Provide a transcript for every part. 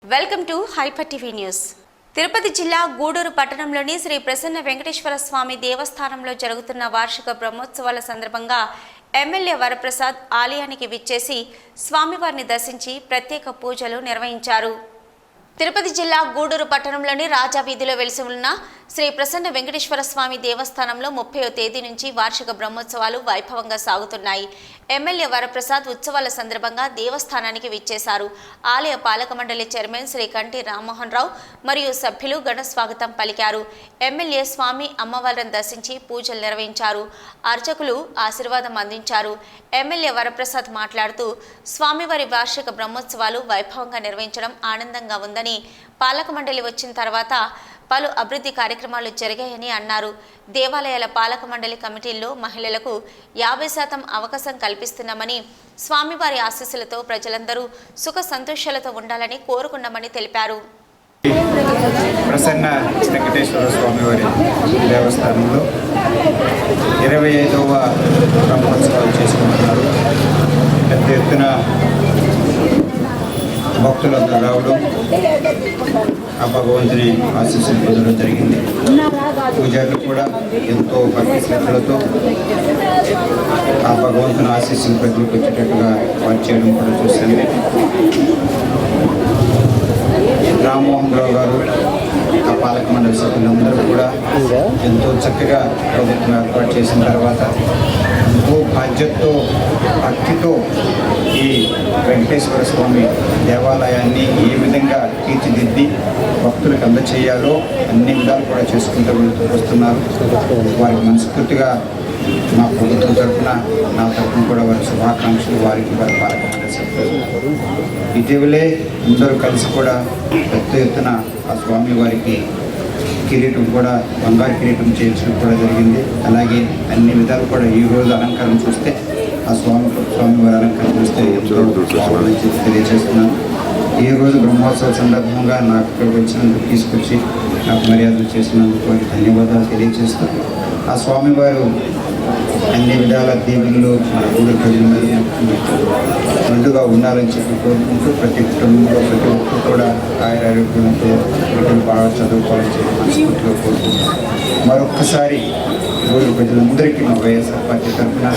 Welcome to hyper TV news. Tirupati జిల్లా గూడూరు పట్టణంలోని శ్రీ ప్రసన్న వెంకటేశ్వర స్వామి దేవస్థానంలో జరుగుతున్న వార్షిక బ్రహ్మోత్సవాల సందర్భంగా ఎమ్మెల్యే వరప్రసాద్ ఆలయానికి విచ్చేసి స్వామివారిని దర్శించి ప్రత్యేక పూజలు నిర్వహించారు. తిరుపతి జిల్లా గూడూరు పట్టణంలోని రాజా వీధిలో వెలిసి ఉన్న శ్రీ ప్రసన్న వెంకటేశ్వర స్వామి దేవస్థానంలో 30వ తేదీ నుంచి వార్షిక బ్రహ్మోత్సవాలు వైభవంగా సాగుతున్నాయి. ఎమ్మెల్యే వరప్రసాద్ ఉత్సవాల సందర్భంగా దేవస్థానానికి విచ్చేశారు. ఆలయ పాలక మండలి చైర్మన్ శ్రీ కంటి రామ్మోహన్ రావు మరియు సభ్యులు ఘన స్వాగతం పలికారు. ఎమ్మెల్యే స్వామి అమ్మవారిని దర్శించి పూజలు నిర్వహించారు. అర్చకులు ఆశీర్వాదం అందించారు. ఎమ్మెల్యే వరప్రసాద్ మాట్లాడుతూ స్వామివారి వార్షిక బ్రహ్మోత్సవాలు వైభవంగా నిర్వహించడం ఆనందంగా ఉందని, పాలక మండలి వచ్చిన తర్వాత పలు అభివృద్ధి కార్యక్రమాలు జరిగాయని అన్నారు. దేవాలయాల పాలక మండలి కమిటీల్లో మహిళలకు 50% అవకాశం కల్పిస్తున్నామని, స్వామివారి ఆశీస్సులతో ప్రజలందరూ సుఖ సంతోషాలతో ఉండాలని కోరుకున్నామని తెలిపారు. ప్రసన్న వెంకటేశ్వర స్వామివారి దేవస్థానంలో 25వ బ్రహ్మోత్సవాలు చేసుకుంటున్నారు. పెద్ద ఎత్తున భక్తులందరూ రావడం, ఆ భగవంతుని ఆశీస్సులు పొందడం జరిగింది. పూజారులు కూడా ఎంతో భక్తి శ్రద్ధలతో ఆ భగవంతుని ఆశీస్సులు ప్రజలకు వచ్చేటట్టుగా వారు చేయడం కూడా చూశాను. రామ్మోహన్ రావు గారు, ఆ పాలక మండలి సభ్యులందరూ కూడా ఎంతో చక్కగా ప్రభుత్వం ఏర్పాటు చేసిన తర్వాత ఎంతో బాధ్యతతో, భక్తితో ఈ వెంకటేశ్వర స్వామి దేవాలయాన్ని ఏ విధంగా తీర్చిదిద్ది భక్తులకు అందచేయాలో అన్ని విధాలు కూడా చేసుకుంటూ వస్తున్నారు. వారికి మనస్ఫూర్తిగా మా ప్రభుత్వం తరఫున, నా తరఫున కూడా వారి శుభాకాంక్షలు వారికి, వారి పాలక మండలి సభ్యులు. ఇటీవలే అందరూ కలిసి కూడా పెద్ద ఎత్తున ఆ స్వామి వారికి కిరీటం కూడా, బంగారు కిరీటం చేయించడం కూడా జరిగింది. అలాగే అన్ని విధాలు కూడా ఈ రోజు అలంకారం చూస్తే, ఆ స్వామివారి అలంకారం చూస్తే ఎంతో బాగుందని తెలియజేస్తున్నాను. ఈ రోజు బ్రహ్మోత్సవ సందర్భంగా నాకు ఇక్కడికి వచ్చినందుకు, తీసుకొచ్చి నాకు మర్యాదలు చేసినందుకు వారికి ధన్యవాదాలు తెలియజేస్తూ, ఆ స్వామివారు అన్ని విధాల దీవెనలు మన గూడూరు ప్రజల మీద ముందుగా ఉండాలని చెప్పి కోరుకుంటూ, ప్రతి కుటుంబంలో ప్రతి ఒక్కరు కూడా ఆయురారోగ్యంతో బిడ్డలు బాగా చదువుకోవాలని చెప్పి మనస్ఫూర్తిగా కోరుకుంటున్నాం. మరొక్కసారి గూడూరు ప్రజలందరికీ మా వైఎస్ఆర్ పార్టీ తరఫున,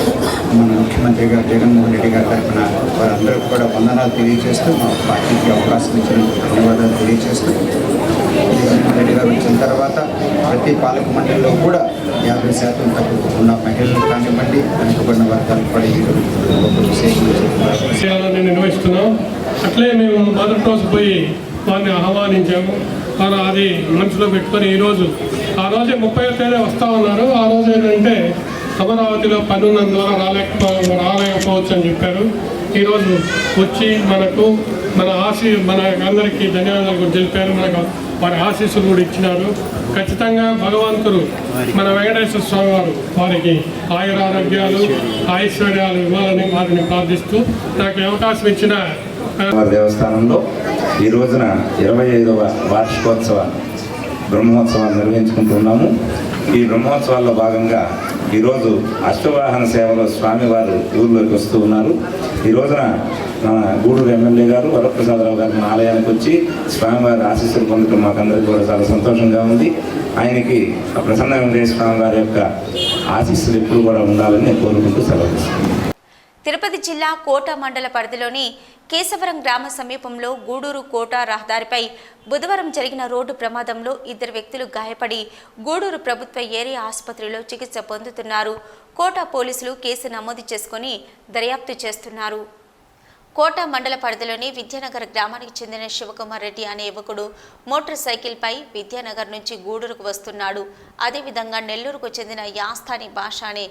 మన ముఖ్యమంత్రి గారు జగన్మోహన్ రెడ్డి గారి తరఫున వారందరికీ కూడా వందనాలు తెలియజేస్తూ, మా పార్టీకి అవకాశం ఇచ్చినందుకు ధన్యవాదాలు తెలియజేస్తూ, జగన్మోహన్ రెడ్డి గారు వచ్చిన తర్వాత ప్రతి పాలక మండలిలో కూడా 50% తగ్గకుండా మహిళలు కానివ్వండి, వెనుకబడిన వర్గాలకు కూడా విషయాలను నిర్వహిస్తున్నాం. అట్లే మేము మొదటి రోజు పోయి వారిని ఆహ్వానించాము. వారు అది మనసులో పెట్టుకొని ఈరోజు, ఆ రోజే 30వ తేదీ వస్తూ ఉన్నారు. ఆ రోజు ఏంటంటే అమరావతిలో పని ఉన్నందువల్ల రాలేకపోవచ్చు అని చెప్పారు. ఈరోజు వచ్చి మనకు మన అందరికీ ధన్యవాదాలు కూడా తెలిపారు. మనకు వారి ఆశీస్సులు కూడా ఇచ్చినారు. ఖచ్చితంగా భగవంతుడు మన వెంకటేశ్వర స్వామి వారు వారికి ఆయురారోగ్యాలు, ఐశ్వర్యాలు ఇవ్వాలని వారిని ప్రార్థిస్తూ, నాకు అవకాశం ఇచ్చిన దేవస్థానంలో ఈ రోజున 25వ వార్షికోత్సవ బ్రహ్మోత్సవాలు నిర్వహించుకుంటున్నాము. ఈ బ్రహ్మోత్సవాల్లో భాగంగా ఈరోజు అష్టవాహన సేవలో స్వామివారు ఊళ్ళోకి వస్తూ ఉన్నారు. ఈ రోజున మన గూడూరు ఎమ్మెల్యే గారు వరప్రసాదరావు గారు మన ఆలయానికి వచ్చి స్వామివారి ఆశీస్సులు పొందడం మాకందరికీ కూడా చాలా సంతోషంగా ఉంది. ఆయనకి ప్రసన్న వెంకటేశ్వర స్వామి వారి యొక్క ఆశీస్సులు ఎప్పుడు కూడా ఉండాలని నేను కోరుకుంటూ సెలవు. తిరుపతి జిల్లా కోట మండల పరిధిలోని కేశవరం గ్రామ సమీపంలో గూడూరు కోట రహదారిపై బుధవారం జరిగిన రోడ్డు ప్రమాదంలో 2 వ్యక్తులు గాయపడి గూడూరు ప్రభుత్వ ఏరియా ఆసుపత్రిలో చికిత్స పొందుతున్నారు. కోట పోలీసులు కేసు నమోదు చేసుకుని దర్యాప్తు చేస్తున్నారు. కోట మండల పరిధిలోని విద్యానగర్ గ్రామానికి చెందిన శివకుమార్ రెడ్డి అనే యువకుడు మోటార్ సైకిల్పై విద్యానగర్ నుంచి గూడూరుకు వస్తున్నాడు. అదేవిధంగా నెల్లూరుకు చెందిన యాస్తాని భాష అనే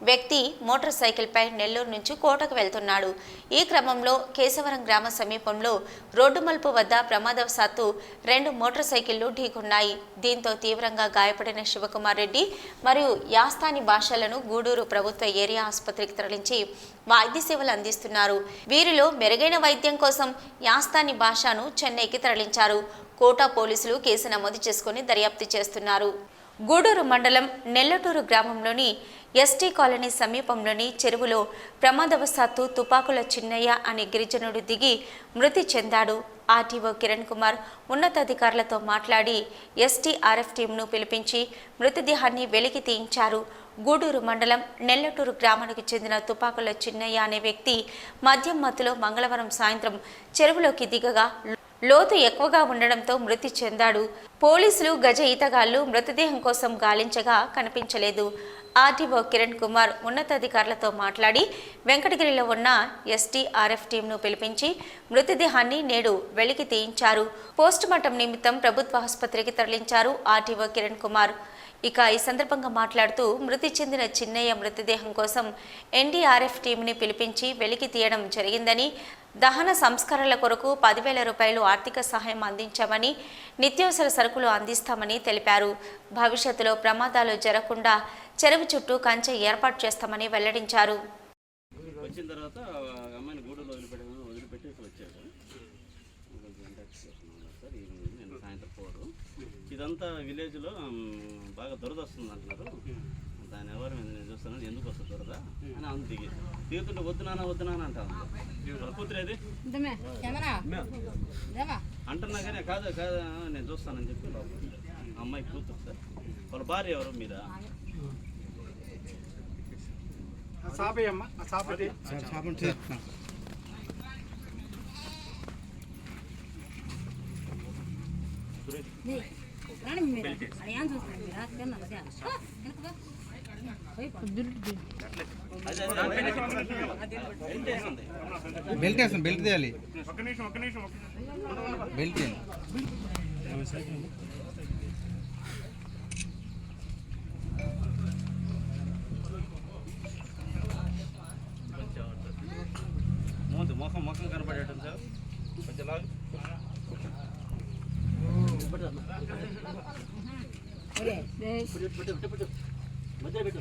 వ్యక్తి మోటార్ సైకిల్పై నెల్లూరు నుంచి కోటకు వెళ్తున్నాడు. ఈ క్రమంలో కేశవరం గ్రామ సమీపంలో రోడ్డు మలుపు వద్ద ప్రమాదవశాత్తు 2 మోటార్ సైకిళ్లు ఢీకొన్నాయి. దీంతో తీవ్రంగా గాయపడిన శివకుమార్ రెడ్డి మరియు యాస్తాని భాషలను గూడూరు ప్రభుత్వ ఏరియా ఆసుపత్రికి తరలించి వైద్య సేవలు అందిస్తున్నారు. వీరిలో మెరుగైన వైద్యం కోసం యాస్తాని భాషను చెన్నైకి తరలించారు. కోట పోలీసులు కేసు నమోదు చేసుకుని దర్యాప్తు చేస్తున్నారు. గూడూరు మండలం నెల్లటూరు గ్రామంలోని ఎస్టీ కాలనీ సమీపంలోని చెరువులో ప్రమాదవశాత్తు తుపాకుల చిన్నయ్య అనే గిరిజనుడు దిగి మృతి చెందాడు. ఆర్టీఓ కిరణ్ కుమార్ ఉన్నతాధికారులతో మాట్లాడి ఎస్టీఆర్ఎఫ్ టీంను పిలిపించి మృతదేహాన్ని వెలికి తీయించారు. గూడూరు మండలం నెల్లటూరు గ్రామానికి చెందిన తుపాకుల చిన్నయ్య అనే వ్యక్తి మద్యం మత్తులో మంగళవారం సాయంత్రం చెరువులోకి దిగగా లోతు ఎక్కువగా ఉండడంతో మృతి చెందాడు. పోలీసులు గజ ఈతగాళ్లు మృతదేహం కోసం గాలించగా కనిపించలేదు. ఆర్టీఓ కిరణ్ కుమార్ ఉన్నతాధికారులతో మాట్లాడి వెంకటగిరిలో ఉన్న ఎస్టీఆర్ఎఫ్ టీంను పిలిపించి మృతదేహాన్ని నేడు వెలికి తీయించారు. పోస్టుమార్టం నిమిత్తం ప్రభుత్వ ఆసుపత్రికి తరలించారు ఆర్టీఓ కిరణ్ కుమార్. ఇక ఈ సందర్భంగా మాట్లాడుతూ మృతి చెందిన చిన్నయ్య మృతదేహం కోసం ఎన్డీఆర్ఎఫ్ టీంని పిలిపించి వెలికి తీయడం జరిగిందని, దహన సంస్కరణల కొరకు 10,000 రూపాయలు ఆర్థిక సహాయం అందించామని, నిత్యావసర సరుకులు అందిస్తామని తెలిపారు. భవిష్యత్తులో ప్రమాదాలు జరగకుండా చెరువు చుట్టూ కంచె ఏర్పాటు చేస్తామని వెల్లడించారు. వచ్చిన తర్వాత అమ్మాయిని గూడూరులో వదిలిపెట్టి వచ్చాడు సార్. నేను సాయంత్రం 4 ఇదంతా విలేజ్లో బాగా దురద వస్తుంది అంటున్నారు. దాని ఎవరు నేను చూస్తాను ఎందుకు వస్తుంది దురద అని అంత దిగుతుంటే వద్దునానా అంటాను. వాళ్ళ కూతురేది అంటున్నా కానీ కాదు నేను చూస్తానని చెప్పి అమ్మాయి కూతురు సార్. వాళ్ళ భార్య ఎవరు మీద బెల్ట్ వేస్తాం, బెల్ట్ తీయాలి, బెల్ట్ ముఖం కనపడేటం సార్. కొంచెం లాగు మధ్య పెట్టు.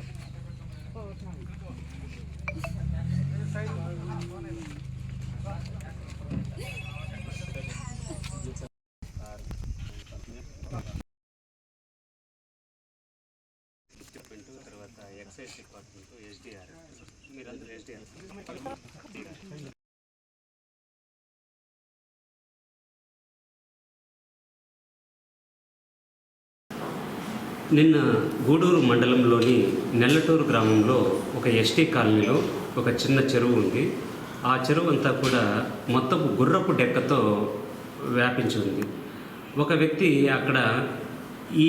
తర్వాత ఎక్సైజ్ డిపార్ట్మెంట్ ఎస్డీఆర్ మీరందరూ ఎస్డీఆర్. నిన్న గూడూరు మండలంలోని నెల్లటూరు గ్రామంలో ఒక ఎస్టీ కాలనీలో ఒక చిన్న చెరువు ఉంది. ఆ చెరువు అంతా కూడా మొత్తం గుర్రపు డెక్కతో వ్యాపించి ఉంది. ఒక వ్యక్తి అక్కడ ఈ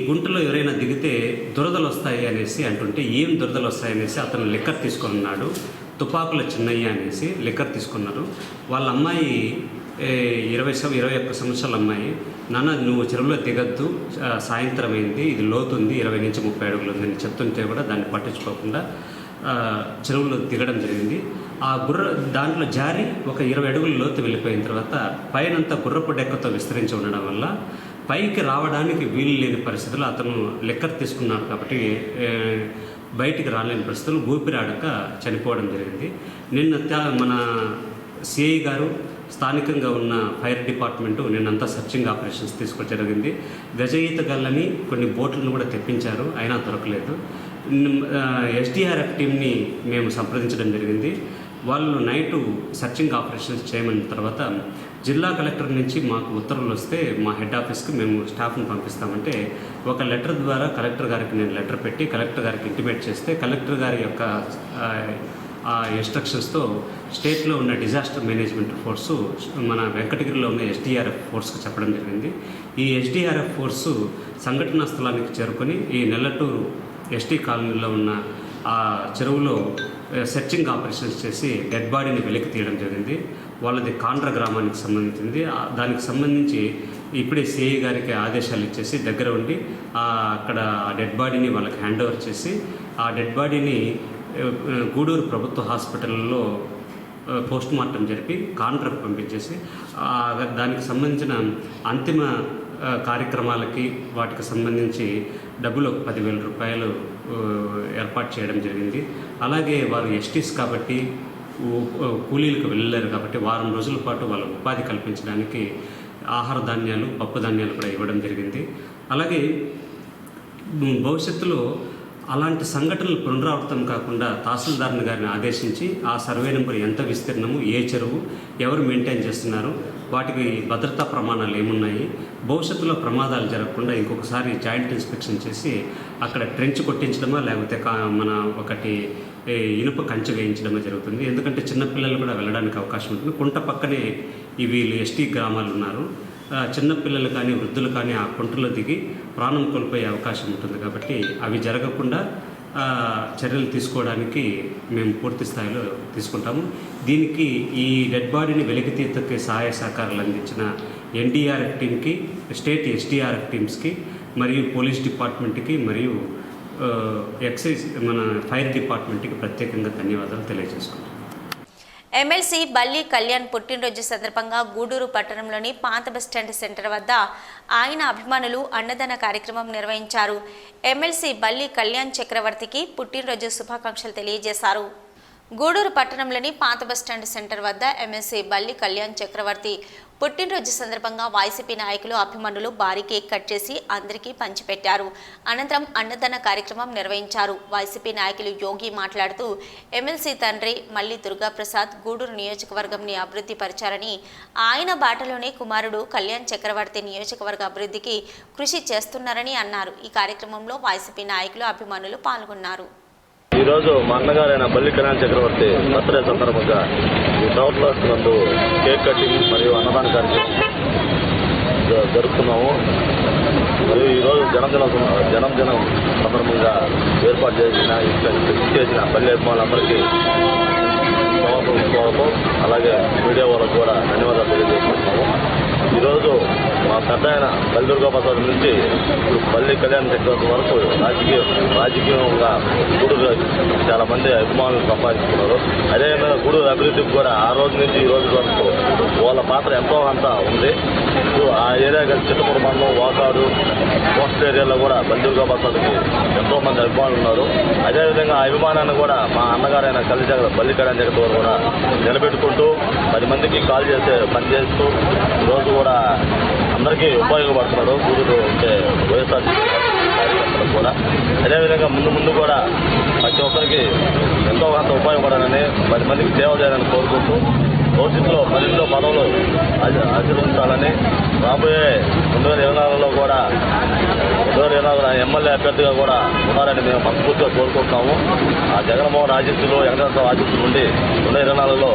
గుంటలో ఎవరైనా దిగితే దురదలు వస్తాయి అనేసి అంటుంటే ఏం దురదలు వస్తాయనేసి అతను లిక్కర్ తీసుకున్నాడు. తుపాకుల చిన్నయ్య అనేసి లిక్కర్ తీసుకున్నారు. వాళ్ళ అమ్మాయి 21 సంవత్సరాల అమ్మాయి, నాన్న నువ్వు చెరువులో దిగద్దు, సాయంత్రం అయింది, ఇది లోతుంది, 20 నుంచి 30 అడుగులు ఉందని చెప్తుంటే కూడా దాన్ని పట్టించుకోకుండా చెరువులో దిగడం జరిగింది. ఆ దాంట్లో జారి ఒక 20 అడుగుల లోతు వెళ్ళిపోయిన తర్వాత పైనంతా గుర్రపు డెక్కతో విస్తరించి ఉండడం వల్ల పైకి రావడానికి వీలు లేని పరిస్థితుల్లో అతను లిక్కర్ తీసుకున్నాడు కాబట్టి బయటికి రాలేని పరిస్థితులు ఊపిరాడక చనిపోవడం జరిగింది. నిన్న మన సిఐ గారు, స్థానికంగా ఉన్న ఫైర్ డిపార్ట్మెంటు నిన్నంతా సర్చింగ్ ఆపరేషన్స్ తీసుకోవడం జరిగింది. గజ ఈతగాళ్ళని కొన్ని బోట్లను కూడా తెప్పించారు, అయినా దొరకలేదు. ఎస్డీఆర్ఎఫ్ టీంని మేము సంప్రదించడం జరిగింది. వాళ్ళు నైటు సర్చింగ్ ఆపరేషన్స్ చేయమన్న తర్వాత జిల్లా కలెక్టర్ నుంచి మాకు ఉత్తర్వులు వస్తే మా హెడ్ ఆఫీస్కి మేము స్టాఫ్ని పంపిస్తామంటే ఒక లెటర్ ద్వారా కలెక్టర్ గారికి నేను లెటర్ పెట్టి కలెక్టర్ గారికి ఇంటిమేట్ చేస్తే కలెక్టర్ గారి యొక్క ఆ ఇన్స్ట్రక్షన్స్తో స్టేట్లో ఉన్న డిజాస్టర్ మేనేజ్మెంట్ ఫోర్సు మన వెంకటగిరిలో ఉన్న ఎస్డీఆర్ఎఫ్ ఫోర్స్కి చెప్పడం జరిగింది. ఈ ఎస్డీఆర్ఎఫ్ ఫోర్సు సంఘటనా స్థలానికి చేరుకొని ఈ నెల్లటూరు ఎస్టీ కాలనీలో ఉన్న ఆ చెరువులో సెర్చింగ్ ఆపరేషన్స్ చేసి డెడ్ బాడీని వెలికి తీయడం జరిగింది. వాళ్ళది కాండ్ర గ్రామానికి సంబంధించింది. దానికి సంబంధించి ఇప్పుడే సిఐ గారికి ఆదేశాలు ఇచ్చేసి దగ్గర ఉండి అక్కడ ఆ డెడ్ బాడీని వాళ్ళకి హ్యాండ్ ఓవర్ చేసి ఆ డెడ్ బాడీని గూడూరు ప్రభుత్వ హాస్పిటల్లో పోస్ట్ మార్టం జరిపి కాంట్రాక్ట్ పంపించేసి దానికి సంబంధించిన అంతిమ కార్యక్రమాలకి వాటికి సంబంధించి డబ్బులు 10,000 రూపాయలు ఏర్పాటు చేయడం జరిగింది. అలాగే వారు ఎస్టీస్ కాబట్టి కూలీలకు వెళ్ళలేరు కాబట్టి వారం రోజుల పాటు వాళ్ళ ఉపాధి కల్పించడానికి ఆహార ధాన్యాలు, పప్పు ధాన్యాలు కూడా ఇవ్వడం జరిగింది. అలాగే భవిష్యత్తులో అలాంటి సంఘటనలు పునరావృతం కాకుండా తహసీల్దార్ని గారిని ఆదేశించి ఆ సర్వే నెంబర్ ఎంత విస్తీర్ణము, ఏ చెరువు, ఎవరు మెయింటైన్ చేస్తున్నారు, వాటికి భద్రతా ప్రమాణాలు ఏమున్నాయి, భవిష్యత్తులో ప్రమాదాలు జరగకుండా ఇంకొకసారి జాయింట్ ఇన్స్పెక్షన్ చేసి అక్కడ ట్రెంచ్ కొట్టించడమా లేకపోతే మన ఒకటి ఇనుప కంచె వేయించడమో జరుగుతుంది. ఎందుకంటే చిన్నపిల్లలు కూడా వెళ్ళడానికి అవకాశం ఉంటుంది. కుంట పక్కనే వీళ్ళు ఎస్టీ గ్రామాలు ఉన్నారు. చిన్నపిల్లలు కానీ వృద్ధులు కానీ ఆ కుంటలో దిగి ప్రాణం కోల్పోయే అవకాశం ఉంటుంది. కాబట్టి అవి జరగకుండా చర్యలు తీసుకోవడానికి మేము పూర్తి స్థాయిలో తీసుకుంటాము. దీనికి ఈ డెడ్ బాడీని వెలికితీతకి సహాయ సహకారాలు అందించిన ఎన్డీఆర్ఎఫ్ టీమ్కి, స్టేట్ ఎస్డీఆర్ఎఫ్ టీమ్స్కి మరియు పోలీస్ డిపార్ట్మెంట్కి మరియు ఎక్సైజ్ మన ఫైర్ డిపార్ట్మెంట్కి ప్రత్యేకంగా ధన్యవాదాలు తెలియజేసుకుంటాం. ఎమ్మెల్సీ బల్లి కళ్యాణ్ పుట్టినరోజు సందర్భంగా గూడూరు పట్టణంలోని పాత బస్టాండ్ సెంటర్ వద్ద ఆయన అభిమానులు అన్నదాన కార్యక్రమం నిర్వహించారు. ఎమ్మెల్సీ బల్లి కళ్యాణ్ చక్రవర్తికి పుట్టినరోజు శుభాకాంక్షలు తెలియజేశారు. గూడూరు పట్టణంలోని పాత బస్టాండ్ సెంటర్ వద్ద ఎమ్మెల్సీ బల్లి కళ్యాణ్ చక్రవర్తి పుట్టినరోజు సందర్భంగా వైసీపీ నాయకులు, అభిమానులు భారీ కేక్ కట్ చేసి అందరికీ పంచిపెట్టారు. అనంతరం అన్నదాన కార్యక్రమం నిర్వహించారు. వైసీపీ నాయకులు యోగి మాట్లాడుతూ ఎమ్మెల్సీ తండ్రి మల్లి దుర్గాప్రసాద్ గూడూరు నియోజకవర్గంని అభివృద్ధి పరిచారని, ఆయన బాటలోనే కుమారుడు కళ్యాణ్ చక్రవర్తి నియోజకవర్గ అభివృద్ధికి కృషి చేస్తున్నారని అన్నారు. ఈ కార్యక్రమంలో వైసీపీ నాయకులు, అభిమానులు పాల్గొన్నారు. ఈరోజు మా అన్నగారైన బల్లి కళ్యాణ్ చక్రవర్తి బర్త్డే సందర్భంగా ఈ టవర్ ప్లాస్ నందు కేక్ కటింగ్ మరియు అన్నదాన కార్యక్రమం జరుపుతున్నాము. మరియు ఈరోజు జన్మదినం సందర్భంగా ఏర్పాటు చేసిన పల్లె అభిమానులందరికీ స్వాగతం. అలాగే మీడియా వాళ్ళకు కూడా ధన్యవాదాలు తెలియజేస్తున్నాము. ఈరోజు మా పెద్ద ఆయన బల్లి దుర్గాప్రసాద్ నుంచి ఇప్పుడు బల్లి కళ్యాణ్ చక్రవర్తి వరకు రాజకీయంగా గూడూరు చాలా మంది అభిమానులు సంపాదించుకున్నారు. అదేవిధంగా గూడూరు అభివృద్ధికి కూడా ఆ రోజు నుంచి ఈ రోజు వరకు వాళ్ళ పాత్ర ఎంతో అంతా ఉంది. ఆ ఏరియా చిత్తపూర్ మండలం, వాకాడు, కోస్ట్ ఏరియాలో కూడా బల్లి దుర్గాప్రసాద్కి ఎంతో మంది అభిమానులు ఉన్నారు. అదేవిధంగా ఆ అభిమానాన్ని కూడా మా అన్నగారైన బల్లి కళ్యాణ్ చక్రవర్తి కూడా నిలబెట్టుకుంటూ 10 మందికి కాల్ చేసే పని చేస్తూ ఈరోజు కూడా అందరికీ ఉపయోగపడుతున్నాడు. గూడూరు అంటే వైఎస్ఆర్సీపీ కార్యకర్తలకు కూడా. అదేవిధంగా ముందు కూడా ప్రతి ఒక్కరికి ఎంతో కొంత ఉపయోగపడాలని, 10 మందికి సేవ చేయాలని కోరుకుంటూ భవిష్యత్తులో మరిన్నో పదవులు ఆచరించాలని, రాబోయే 2024లో కూడా 2024 ఎమ్మెల్యే అభ్యర్థిగా కూడా ఉన్నారని మేము మనస్ఫూర్తిగా కోరుకుంటున్నాము. ఆ జగన్మోహన్ ఆశీస్సులు, వెంకటేశ్వర ఆశీస్సులు నుండి 2024లో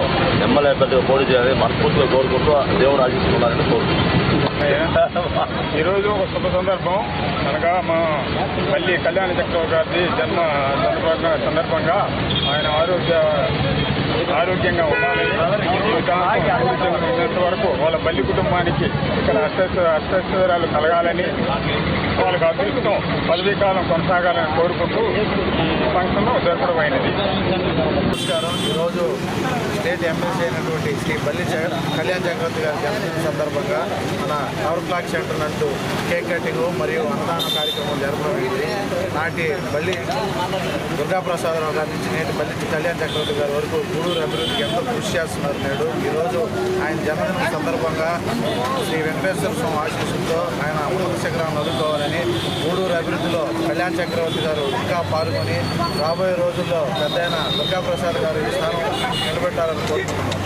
ఎమ్మెల్యే అభ్యర్థిగా పోటీ చేయాలని మనస్ఫూర్తిగా కోరుకుంటూ దేవుడు ఆశీస్సులు ఉన్నారని కోరుకుంటున్నాం. ఈరోజు ఒక శుభ సందర్భం అనగా మా మళ్ళీ కళ్యాణ చక్రవర్తి గారి జన్మ సందర్భంగా ఆయన ఆరోగ్యంగా ఉండాలని, జీవితాంత వరకు వాళ్ళ బల్లి కుటుంబానికి ఇక్కడ అష్టైశ్వర్యాలు కలగాలని, వాళ్ళకి అదృష్టం పదవీకాలం కొనసాగాలని కోరుకుంటూ ఈ ఫంక్షన్ జరపడమైనది. నమస్కారం. ఈరోజు స్టేట్ ఎమ్మెల్సీ అయినటువంటి శ్రీ బల్లి కళ్యాణ్ చక్రవర్తి గారి జన్మదిన సందర్భంగా మన టవర్ క్లాక్ సెంటర్ నందు కేక్ కటింగ్ మరియు అన్నదాన కార్యక్రమం జరపడమైంది. నాటి బల్లి దుర్గాప్రసాదరావు గారి నుంచి నేటి బల్లి కళ్యాణ్ చక్రవర్తి గారి వరకు గూడూరు అభివృద్ధికి ఎంతో కృషి చేస్తున్నారు. నేడు ఈరోజు ఆయన జన్మదిన సందర్భంగా శ్రీ వెంకటేశ్వర స్వామి ఆశీస్సులతో ఆయన ఉన్నత శిఖరాలను అందుకోవాలని, గూడూరు అభివృద్ధిలో కళ్యాణ్ చక్రవర్తి గారు ఇంకా పాల్గొని రాబోయే రోజుల్లో పెద్దయిన దుర్గాప్రసాద్ గారు ఈ స్థానం నిలబెట్టాలని కోరుకుంటున్నాం.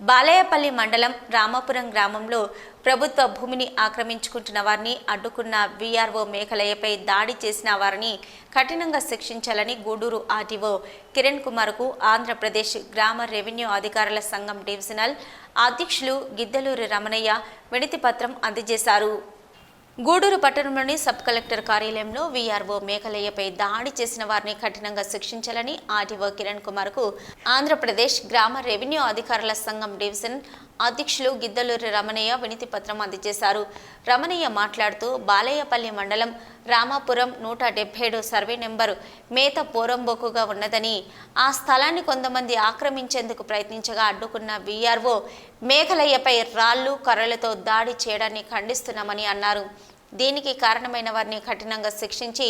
బాలయ్యపల్లి మండలం రామాపురం గ్రామంలో ప్రభుత్వ భూమిని ఆక్రమించుకుంటున్న వారిని అడ్డుకున్న వీఆర్ఓ మేఘలయ్యపై దాడి చేసిన వారిని కఠినంగా శిక్షించాలని గూడూరు ఆర్టీఓ కిరణ్ కుమార్కు ఆంధ్రప్రదేశ్ గ్రామ రెవెన్యూ అధికారుల సంఘం డివిజనల్ అధ్యక్షులు గిద్దలూరి రమణయ్య వినతిపత్రం అందజేశారు. గూడూరు పట్టణంలోని సబ్ కలెక్టర్ కార్యాలయంలో వీఆర్ఓ మేఘలయ్యపై దాడి చేసిన వారిని కఠినంగా శిక్షించాలని ఆర్టీఓ కిరణ్ కుమార్కు ఆంధ్రప్రదేశ్ గ్రామ రెవెన్యూ అధికారుల సంఘం డివిజన్ అధ్యక్షులు గిద్దలూరి రమణయ్య వినతి పత్రం అందజేశారు. రమణయ్య మాట్లాడుతూ బాలయ్యపల్లి మండలం రామాపురం 177 సర్వే నెంబరు మేత పోరంబోకుగా ఉన్నదని, ఆ స్థలాన్ని కొంతమంది ఆక్రమించేందుకు ప్రయత్నించగా అడ్డుకున్న వీఆర్ఓ మేఘలయ్యపై రాళ్లు, కర్రలతో దాడి చేయడాన్ని ఖండిస్తున్నామని అన్నారు. దీనికి కారణమైన వారిని కఠినంగా శిక్షించి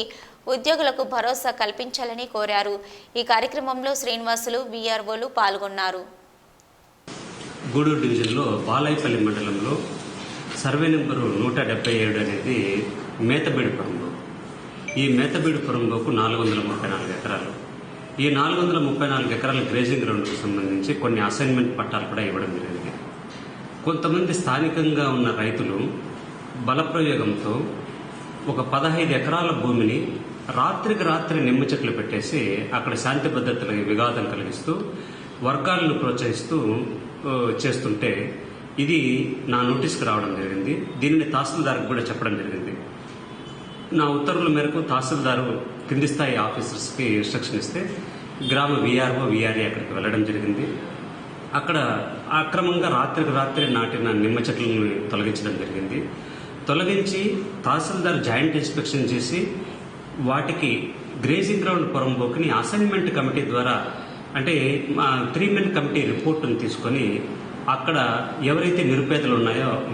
ఉద్యోగులకు భరోసా కల్పించాలని కోరారు. ఈ కార్యక్రమంలో శ్రీనివాసులు, వీఆర్ఓలు పాల్గొన్నారు. గూడూరు డివిజన్లో బాలయ్యపల్లి మండలంలో సర్వే నెంబరు 177 అనేది మేతబెడిపురంలో ఈ మేతబీడు పురంబోకు 434 ఎకరాలు. ఈ 434 ఎకరాల గ్రేజింగ్ గ్రౌండ్కి సంబంధించి కొన్ని అసైన్మెంట్ పట్టాలు కూడా ఇవ్వడం జరిగింది. కొంతమంది స్థానికంగా ఉన్న రైతులు బలప్రయోగంతో ఒక 15 ఎకరాల భూమిని రాత్రికి రాత్రి నిమ్మ చెట్లు పెట్టేసి అక్కడ శాంతి భద్రతలకు విఘాతం కలిగిస్తూ వర్గాలను ప్రోత్సహిస్తూ చేస్తుంటే ఇది నా నోటీస్కి రావడం జరిగింది. దీనిని తహసీల్దార్కి కూడా చెప్పడం జరిగింది. నా ఉత్తర్వుల మేరకు తహసీల్దారు కింది స్థాయి ఆఫీసర్స్కి ఇన్స్ట్రక్షన్ ఇస్తే గ్రామ విఆర్ఓ విఆర్ఏ అక్కడికి వెళ్ళడం జరిగింది. అక్కడ అక్రమంగా రాత్రికి రాత్రి నాటిన నిమ్మ చెట్లను తొలగించడం జరిగింది. తొలగించి తహసీల్దార్ జాయింట్ ఇన్స్పెక్షన్ చేసి వాటికి గ్రేజింగ్ గ్రౌండ్ పురంబోకుని అసైన్మెంట్ కమిటీ ద్వారా అంటే 3 మెన్ కమిటీ రిపోర్టును తీసుకొని అక్కడ ఎవరైతే నిరుపేదలు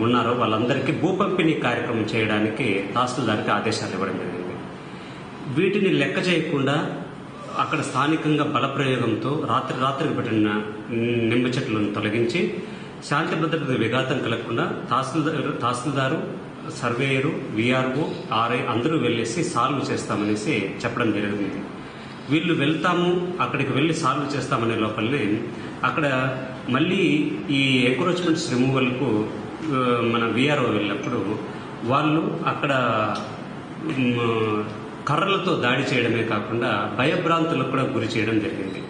ఉన్నారో వాళ్ళందరికీ భూ పంపిణీ కార్యక్రమం చేయడానికి తహసీల్దార్కి ఆదేశాలు ఇవ్వడం జరిగింది. వీటిని లెక్క చేయకుండా అక్కడ స్థానికంగా బలప్రయోగంతో రాత్రికి పెట్టిన నిమ్మ చెట్లను తొలగించి శాంతి భద్రతకు విఘాతం కలగకుండా తహసీల్దారు సర్వేయరు విఆర్ఓ ఆర్ఐ అందరూ వెళ్ళేసి సాల్వ్ చేస్తామనేసి చెప్పడం జరిగింది. వీళ్ళు వెళ్తాము అక్కడికి వెళ్ళి సాల్వ్ చేస్తామనే లోపలనే అక్కడ మళ్ళీ ఈ ఎంక్రోచ్మెంట్స్ రిమూవల్కు మన విఆర్ఓ వెళ్ళినప్పుడు వాళ్ళు అక్కడ కర్రలతో దాడి చేయడమే కాకుండా భయభ్రాంతులకు కూడా గురి చేయడం జరిగింది.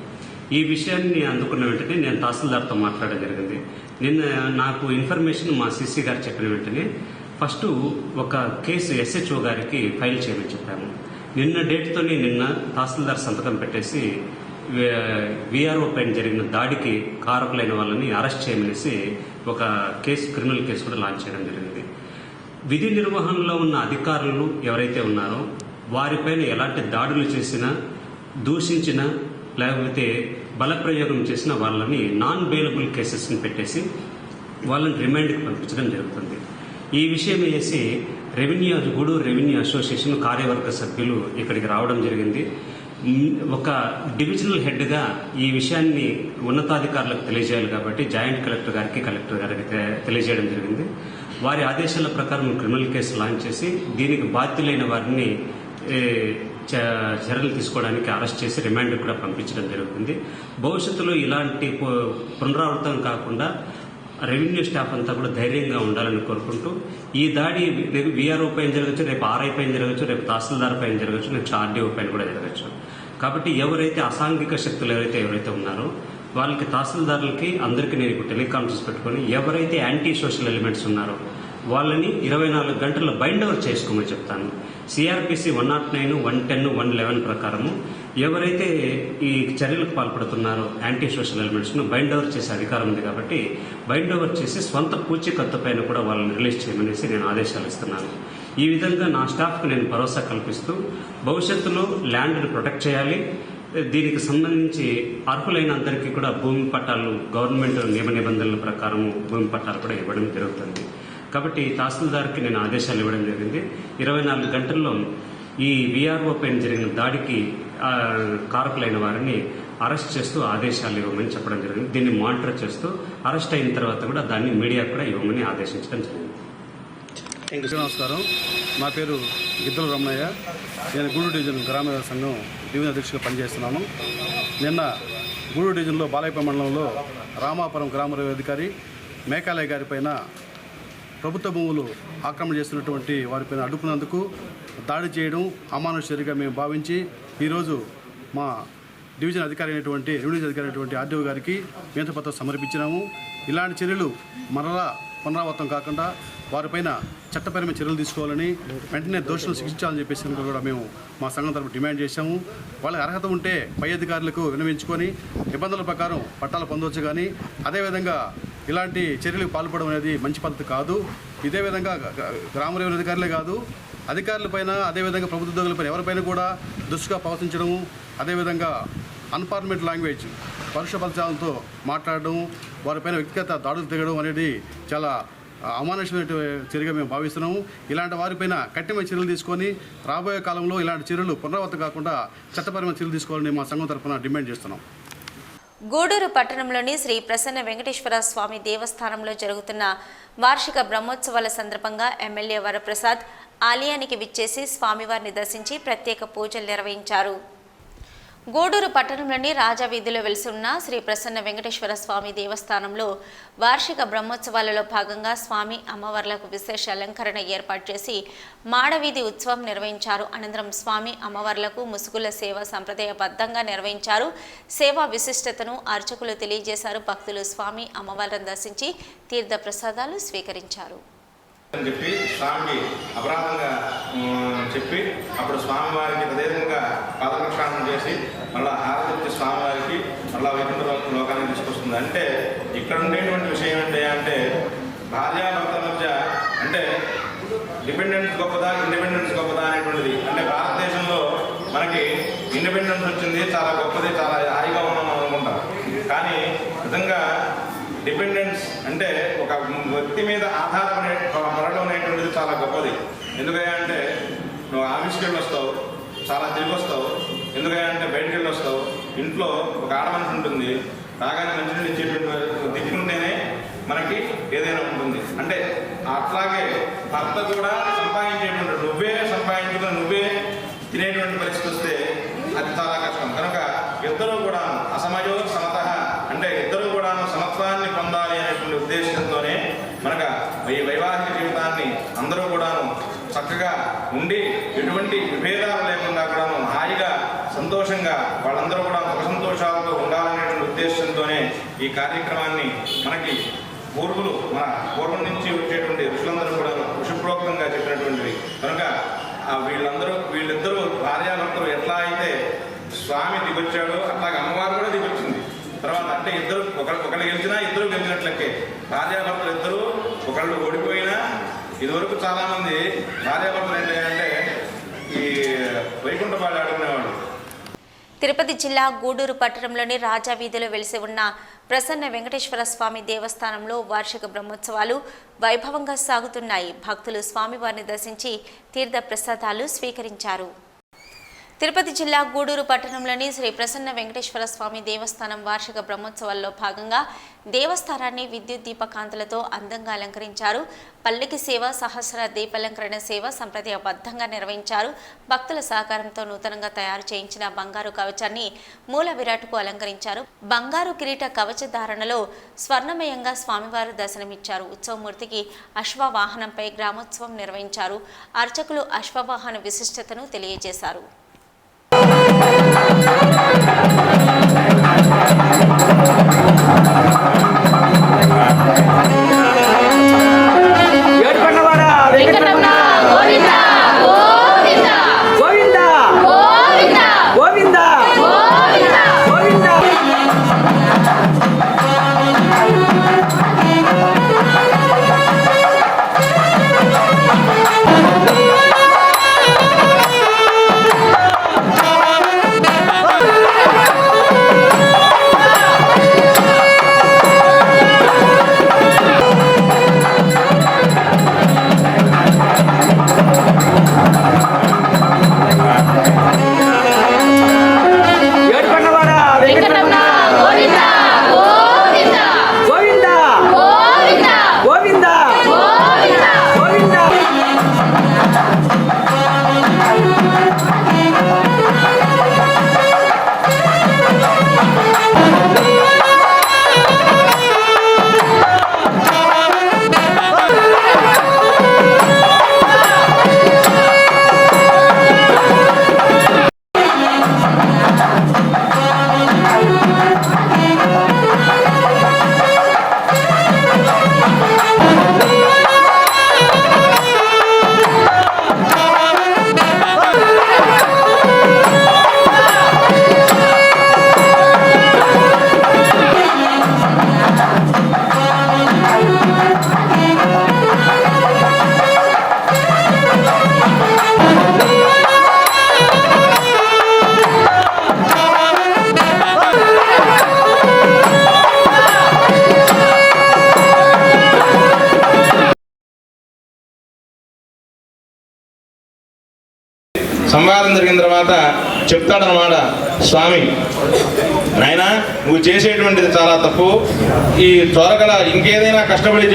ఈ విషయాన్ని అందుకున్న వెంటనే నేను తహసీల్దార్తో మాట్లాడడం జరిగింది. నిన్న నాకు ఇన్ఫర్మేషన్ మా సిసి గారు చెప్పిన వెంటనే ఫస్ట్ ఒక కేసు ఎస్హెచ్ఓ గారికి ఫైల్ చేయమని చెప్పాము. నిన్న డేట్తోనే నిన్న తహసీల్దార్ సంతకం పెట్టేసి విఆర్ఓ పైన జరిగిన దాడికి కారకులైన వాళ్ళని అరెస్ట్ చేయమనేసి ఒక క్రిమినల్ కేసు కూడా లాంచ్ చేయడం జరిగింది. విధి నిర్వహణలో ఉన్న అధికారులు ఎవరైతే ఉన్నారో వారిపైన ఎలాంటి దాడులు చేసినా దూషించినా లేకపోతే బలప్రయోగం చేసిన వాళ్ళని నాన్ బెయిలబుల్ కేసెస్ని పెట్టేసి వాళ్ళని రిమాండ్కి పంపించడం జరుగుతుంది. ఈ విషయం వేసి గూడూరు రెవెన్యూ అసోసియేషన్ కార్యవర్గ సభ్యులు ఇక్కడికి రావడం జరిగింది. ఒక డివిజనల్ హెడ్గా ఈ విషయాన్ని ఉన్నతాధికారులకు తెలియజేయాలి కాబట్టి జాయింట్ కలెక్టర్ గారికి తెలియజేయడం జరిగింది. వారి ఆదేశాల ప్రకారం క్రిమినల్ కేసు లాంచ్ చేసి దీనికి బాధ్యులైన వారిని చర్యలు తీసుకోవడానికి అరెస్ట్ చేసి రిమాండ్ కూడా పంపించడం జరుగుతుంది. భవిష్యత్తులో ఇలాంటి పునరావృతం కాకుండా రెవెన్యూ స్టాఫ్ అంతా కూడా ధైర్యంగా ఉండాలని కోరుకుంటూ ఈ దాడి విఆర్ఓ పైన జరగచ్చు, రేపు ఆర్ఐ పైన జరగచ్చు, రేపు తహసీల్దార్ పైన జరగచ్చు, నెక్స్ట్ ఆర్డీఓ పైన కూడా జరగచ్చు. కాబట్టి ఎవరైతే అసాంఘిక శక్తులు ఎవరైతే ఉన్నారో వాళ్ళకి తహసీల్దారులకి అందరికీ నేను ఇప్పుడు టెలికాన్ఫరెన్స్ పెట్టుకొని ఎవరైతే యాంటీ సోషల్ ఎలిమెంట్స్ ఉన్నారో వాళ్ళని 24 గంటల్లో బైండ్ ఓవర్ చేసుకోమని చెప్తాను. సిఆర్పిసి 109, 110, 111 ప్రకారము ఎవరైతే ఈ చర్యలకు పాల్పడుతున్నారో యాంటీ సోషల్ ఎలిమెంట్స్ను బైండ్ ఓవర్ చేసే అధికారం ఉంది కాబట్టి బైండ్ ఓవర్ చేసి స్వంత పూచీకత్తు పైన కూడా వాళ్ళని రిలీజ్ చేయమనేసి నేను ఆదేశాలు ఇస్తున్నాను. ఈ విధంగా నా స్టాఫ్కి నేను భరోసా కల్పిస్తూ భవిష్యత్తులో ల్యాండ్ని ప్రొటెక్ట్ చేయాలి. దీనికి సంబంధించి అర్హులైన అందరికీ కూడా భూమి పట్టాలు గవర్నమెంట్ నియమ నిబంధనల ప్రకారం భూమి పట్టాలు కూడా ఇవ్వడం జరుగుతుంది. కాబట్టి తహసీల్దార్కి నేను ఆదేశాలు ఇవ్వడం జరిగింది. 24 గంటల్లో ఈ విఆర్ఓ పైన జరిగిన దాడికి కారకులైన వారిని అరెస్ట్ చేస్తూ ఆదేశాలు ఇవ్వమని చెప్పడం జరిగింది. దీన్ని మానిటర్ చేస్తూ అరెస్ట్ అయిన తర్వాత కూడా దాన్ని మీడియా కూడా ఇవ్వమని ఆదేశించడం జరిగింది. నమస్కారం, నా పేరు గిద్దల రమణయ్య. నేను గూడూరు డివిజన్ గ్రామ సంఘం డివిజన్ అధ్యక్షుడిగా పనిచేస్తున్నాను. నిన్న గూడూరు డివిజన్లో బాలాయపల్లి మండలంలో రామాపురం గ్రామ అధికారి మేఘాలయ గారి పైన ప్రభుత్వ భూములు ఆక్రమణ చేస్తున్నటువంటి వారిపైన అడ్డుకున్నందుకు దాడి చేయడం అమానుష మేము భావించి ఈరోజు మా డివిజన్ అధికారి అయినటువంటి ఆర్డీఓ గారికి వినతిపత్రం సమర్పించినాము. ఇలాంటి చర్యలు మరలా పునరావృతం కాకుండా వారిపైన చట్టపరమైన చర్యలు తీసుకోవాలని వెంటనే దోషులను శిక్షించాలని చెప్పేసి కూడా మేము మా సంఘం తరఫున డిమాండ్ చేశాము. వాళ్ళకి అర్హత ఉంటే పై అధికారులకు విన్నవించుకొని నిబంధనల ప్రకారం పట్టాలు పొందవచ్చు. కానీ అదేవిధంగా ఇలాంటి చర్యలకు పాల్పడడం అనేది మంచి పద్ధతి కాదు. ఇదే విధంగా గ్రామ రెవెన్యూ అధికారులే కాదు అధికారులపైన అదేవిధంగా ప్రభుత్వ ఉద్యోగులపైన ఎవరిపైన కూడా దురుసుగా ప్రవర్తించడము, అదేవిధంగా అన్పార్లమెంట్ లాంగ్వేజ్ పరుష పదజాలంతో మాట్లాడడం, వారిపైన వ్యక్తిగత దాడులు తెగడం అనేది చాలా అమానుషమైన చర్యగా మేము భావిస్తున్నాము. ఇలాంటి వారిపైన కఠినమైన చర్యలు తీసుకొని రాబోయే కాలంలో ఇలాంటి చర్యలు పునరావృతం కాకుండా చట్టపరమైన చర్యలు తీసుకోవాలని మా సంఘం తరఫున డిమాండ్ చేస్తున్నాం. గూడూరు పట్టణంలోని శ్రీ ప్రసన్న వెంకటేశ్వర స్వామి దేవస్థానంలో జరుగుతున్న వార్షిక బ్రహ్మోత్సవాల సందర్భంగా ఎమ్మెల్యే వరప్రసాద్, ఆలయానికి విచ్చేసి స్వామివారిని దర్శించి ప్రత్యేక పూజలు నిర్వహించారు. గూడూరు పట్టణంలోని రాజా వీధిలో వెలిసి ఉన్న శ్రీ ప్రసన్న వెంకటేశ్వర స్వామి దేవస్థానంలో వార్షిక బ్రహ్మోత్సవాలలో భాగంగా స్వామి అమ్మవార్లకు విశేష అలంకరణ ఏర్పాటు చేసి మాడవీధి ఉత్సవం నిర్వహించారు. అనంతరం స్వామి అమ్మవార్లకు ముసుగుల సేవ సంప్రదాయబద్ధంగా నిర్వహించారు. సేవా విశిష్టతను అర్చకులు తెలియజేశారు. భక్తులు స్వామి అమ్మవార్లను దర్శించి తీర్థ ప్రసాదాలు స్వీకరించారు. అని చెప్పి స్వామికి అపరాధంగా చెప్పి అప్పుడు స్వామివారికి అదేవిధంగా పాదప్రక్షాళన చేసి మళ్ళీ హారతి స్వామివారికి మళ్ళీ వైకుంఠ లోకానికి తీసుకొస్తుంది. అంటే ఇక్కడ ఉండేటువంటి విషయం ఏంటి అంటే భార్యాభర్తల మధ్య అంటే డిపెండెన్స్ గొప్పదా ఇండిపెండెన్స్ గొప్పదా అనేటువంటిది. అంటే భారతదేశంలో మనకి ఇండిపెండెన్స్ వచ్చింది, చాలా గొప్పది, చాలా హాయిగా ఉన్నాం అనుకుంటాం. కానీ నిజంగా డిపెండెన్స్ అంటే ఒక వ్యక్తి మీద ఆధారపడడం అనేటువంటిది చాలా గొప్పది. ఎందుకంటే నువ్వు ఆఫీస్కి వెళ్ళి వస్తావు, చాలా తిరిగి వస్తావు. ఎందుకంటే బయటికి వెళ్ళి వస్తావు, ఇంట్లో ఒక ఆడమనిషి ఉంటుంది, రాగానే మంచినీళ్ళు ఇచ్చేటువంటి దిక్కుంటేనే మనకి ఏదైనా ఉంటుంది. అంటే అట్లాగే భర్త కూడా సంపాదించేటువంటి నువ్వే సంపాదించుకుని నువ్వే తినేటువంటి పరిస్థితి వస్తే అది చాలా కష్టం. కనుక ఇద్దరూ కూడా అసమయో సమత అంటే ఇద్దరు కూడా సమత్వాన్ని పొందాలి అనేటువంటి ఉద్దేశంతోనే మనకు ఈ వైవాహిక జీవితాన్ని అందరూ కూడాను చక్కగా ఉండి ఎటువంటి విభేదాలు లేకుండా కూడాను హాయిగా సంతోషంగా వాళ్ళందరూ కూడా సుఖ సంతోషాలతో ఉండాలనేటువంటి ఉద్దేశంతోనే ఈ కార్యక్రమాన్ని మనకి మన పూర్వం నుంచి వచ్చేటువంటి ఋషులందరూ కూడా ఋషిప్రోక్తంగా చెప్పినటువంటివి. కనుక వీళ్ళిద్దరూ భార్యాభర్తలు ఎట్లా అయితే స్వామి దిగొచ్చాడో అట్లాగే అమ్మవారు కూడా దిగొచ్చింది. తర్వాత అంటే ఇద్దరు ఒకళ్ళు గెలిచినా ఇద్దరు గెలిచినట్లకే. భార్యాభర్తలు ఇద్దరు ఒకళ్ళు ఓడిపోయినా ఇదివరకు చాలామంది భార్యాభర్తలు ఏంటంటే ఈ వైకుంఠపాడు ఆడుకునేవాడు. తిరుపతి జిల్లా గూడూరు పట్టణంలోని రాజా వీధిలో వెలిసి ఉన్న ప్రసన్న వెంకటేశ్వర స్వామి దేవస్థానంలో వార్షిక బ్రహ్మోత్సవాలు వైభవంగా సాగుతున్నాయి. భక్తులు స్వామివారిని దర్శించి తీర్థ ప్రసాదాలు స్వీకరించారు. తిరుపతి జిల్లా గూడూరు పట్టణంలోని శ్రీ ప్రసన్న వెంకటేశ్వర స్వామి దేవస్థానం వార్షిక బ్రహ్మోత్సవాల్లో భాగంగా దేవస్థానాన్ని విద్యుత్ దీపకాంతులతో అందంగా అలంకరించారు. పల్లకి సేవ, సహస్ర దీపాలంకరణ సేవ సంప్రదాయబద్ధంగా నిర్వహించారు. భక్తుల సహకారంతో నూతనంగా తయారు చేయించిన బంగారు కవచాన్ని మూల విరాట్కు అలంకరించారు. బంగారు కిరీట కవచ ధారణలో స్వర్ణమయంగా స్వామివారు దర్శనమిచ్చారు. ఉత్సవమూర్తికి అశ్వవాహనంపై గ్రామోత్సవం నిర్వహించారు. అర్చకులు అశ్వవాహన విశిష్టతను తెలియజేశారు. సంవాదం జరిగిన తర్వాత చెప్తాడనమాట స్వామి. నాయన నువ్వు చేసేటువంటిది చాలా తప్పు. ఈ త్వరగల ఇంకేదైనా కష్టపడి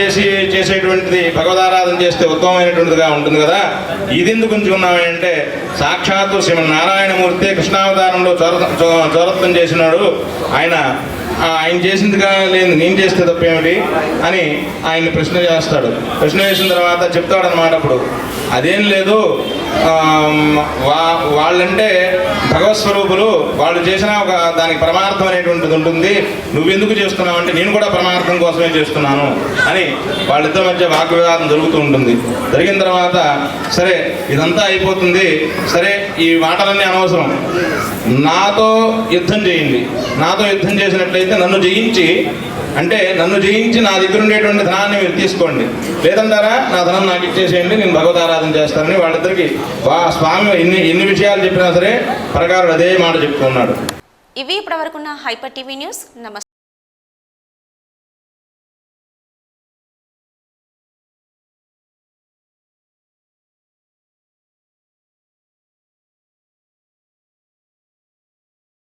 చేసేటువంటిది భగవదారాధన చేస్తే ఉత్తమమైనటువంటిదిగా ఉంటుంది కదా. ఇది ఎందుకు ఉంచుకున్నామే అంటే సాక్షాత్తు శ్రీమన్నారాయణమూర్తి కృష్ణావతారంలో చోరత్వం చేసినాడు. ఆయన చేసిందిగా లేదు, నేను చేస్తే తప్పేమిటి అని ఆయన్ని ప్రశ్న చేస్తాడు. ప్రశ్న చేసిన తర్వాత చెప్తాడనమాట. అప్పుడు అదేం లేదు, వాళ్ళంటే భగవత్ స్వరూపులు, వాళ్ళు చేసిన ఒక దానికి పరమార్థం అనేటువంటిది ఉంటుంది. నువ్వెందుకు చేస్తున్నావు అంటే నేను కూడా పరమార్థం కోసమే చేస్తున్నాను అని వాళ్ళిద్దరి మధ్య వాగ్వివాదం జరుగుతూ ఉంటుంది. జరిగిన తర్వాత సరే ఇదంతా అయిపోతుంది, సరే ఈ మాటలన్నీ అనవసరం, నాతో యుద్ధం చేయండి. నాతో యుద్ధం చేసినట్లయితే నన్ను జయించి నా దగ్గర ఉండేటువంటి ధనాన్ని మీరు తీసుకోండి, లేదంటారా నా ధనం నాకు ఇచ్చేసేయండి, నేను భగవదారాధన చేస్తానని వాళ్ళిద్దరికి స్వామి ఎన్ని విషయాలు చెప్పినా సరే ప్రకారం అదే మాట చెప్తూ ఉన్నాడు. ఇవి ఇప్పటివరకున్న హైపర్ టీవీ న్యూస్. నమస్తే.